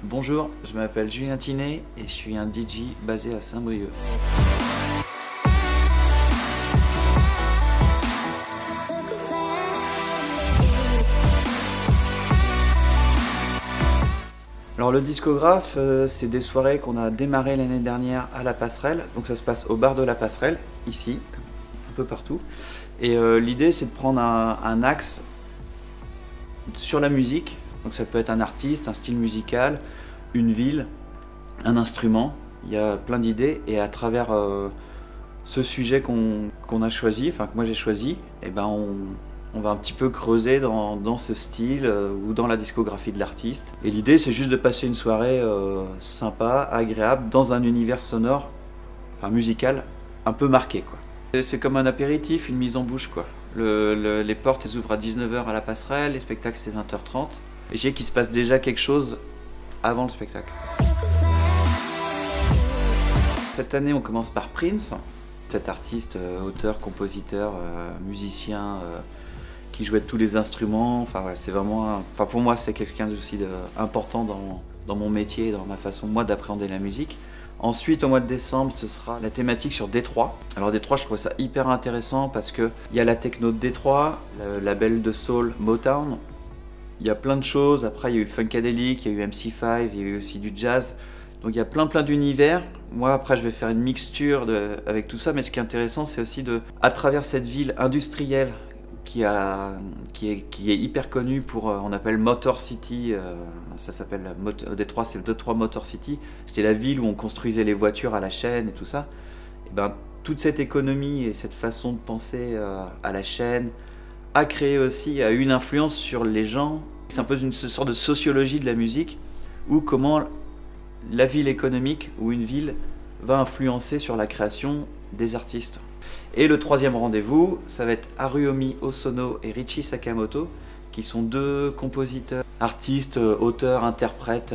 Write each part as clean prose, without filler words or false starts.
Bonjour, je m'appelle Julien Tinet et je suis un DJ basé à Saint-Brieuc. Alors le discographe, c'est des soirées qu'on a démarré l'année dernière à la Passerelle. Donc ça se passe au bar de la Passerelle, ici, un peu partout. Et l'idée c'est de prendre un axe sur la musique. Donc ça peut être un artiste, un style musical, une ville, un instrument. Il y a plein d'idées et à travers ce sujet qu'on a choisi, enfin que moi j'ai choisi, et ben on va un petit peu creuser dans ce style ou dans la discographie de l'artiste. Et l'idée c'est juste de passer une soirée sympa, agréable, dans un univers sonore, enfin musical, un peu marqué quoi. C'est comme un apéritif, une mise en bouche quoi. Les portes elles ouvrent à 19 h à la Passerelle, les spectacles c'est 20 h 30. Et je sais qu'il se passe déjà quelque chose avant le spectacle. Cette année, on commence par Prince, cet artiste, auteur, compositeur, musicien, qui jouait de tous les instruments. Enfin, ouais, c'est vraiment, enfin, pour moi, c'est quelqu'un aussi important dans mon métier, dans ma façon moi d'appréhender la musique. Ensuite, au mois de décembre, ce sera la thématique sur Détroit. Alors Détroit, je trouve ça hyper intéressant parce qu'il y a la techno de Détroit, le label de soul Motown. Il y a plein de choses, après il y a eu le Funkadelic, il y a eu MC5, il y a eu aussi du jazz. Donc il y a plein d'univers. Moi après je vais faire une mixture avec tout ça, mais ce qui est intéressant c'est aussi à travers cette ville industrielle qui est hyper connue pour, on appelle Motor City, ça s'appelle Détroit, c'est Détroit Motor City. C'était la ville où on construisait les voitures à la chaîne et tout ça. Et ben, toute cette économie et cette façon de penser à la chaîne, a créé aussi, a eu une influence sur les gens. C'est un peu une sorte de sociologie de la musique, où comment la ville économique ou une ville va influencer sur la création des artistes. Et le troisième rendez-vous, ça va être Haruomi Hosono et Richie Sakamoto, qui sont deux compositeurs, artistes, auteurs, interprètes,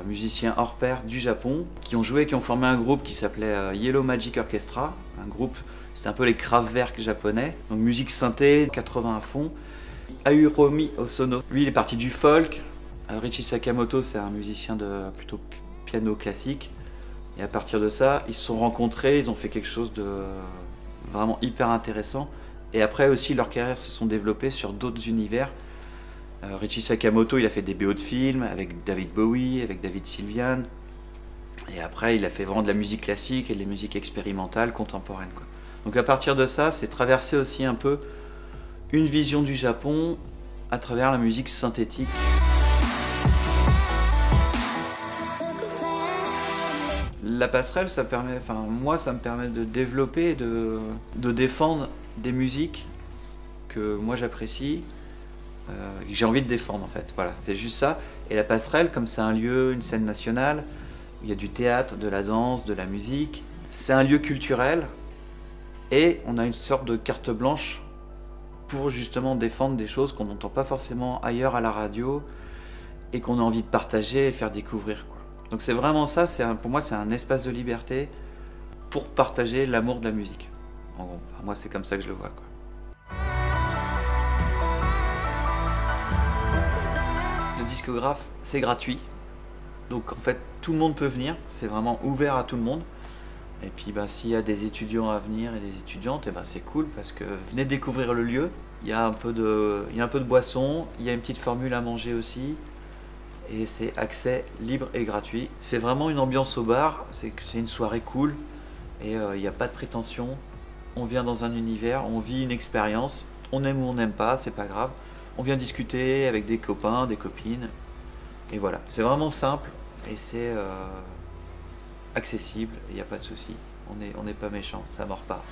musiciens hors pair du Japon, qui ont joué, qui ont formé un groupe qui s'appelait Yellow Magic Orchestra, un groupe. C'était un peu les Kraftwerk japonais, donc musique synthé, 80 à fond. Haruomi Hosono, lui il est parti du folk. Richie Sakamoto c'est un musicien de plutôt piano classique. Et à partir de ça, ils se sont rencontrés, ils ont fait quelque chose de vraiment hyper intéressant. Et après aussi leurs carrières se sont développées sur d'autres univers. Richie Sakamoto il a fait des BO de films avec David Bowie, avec David Sylvian. Et après il a fait vraiment de la musique classique et de la musique expérimentale, contemporaine quoi. Donc à partir de ça, c'est traverser aussi un peu une vision du Japon à travers la musique synthétique. La passerelle, ça permet, enfin moi ça me permet de développer, de défendre des musiques que moi j'apprécie, que j'ai envie de défendre en fait. Voilà, c'est juste ça. Et la passerelle, comme c'est un lieu, une scène nationale, où il y a du théâtre, de la danse, de la musique, c'est un lieu culturel. Et on a une sorte de carte blanche pour justement défendre des choses qu'on n'entend pas forcément ailleurs à la radio et qu'on a envie de partager et faire découvrir quoi. Donc c'est vraiment ça, pour moi c'est un espace de liberté pour partager l'amour de la musique. En gros, enfin, moi c'est comme ça que je le vois quoi. Le discographe c'est gratuit, donc en fait tout le monde peut venir, c'est vraiment ouvert à tout le monde. Et puis bah, s'il y a des étudiants à venir et des étudiantes, et bah, c'est cool parce que venez découvrir le lieu. Il y a un peu de boisson, il y a une petite formule à manger aussi. Et c'est accès libre et gratuit. C'est vraiment une ambiance au bar, c'est une soirée cool. Et il n'y a pas de prétention. On vient dans un univers, on vit une expérience. On aime ou on n'aime pas, c'est pas grave. On vient discuter avec des copains, des copines. Et voilà, c'est vraiment simple et c'est accessible, il n'y a pas de souci, on n'est pas méchant, ça mord pas.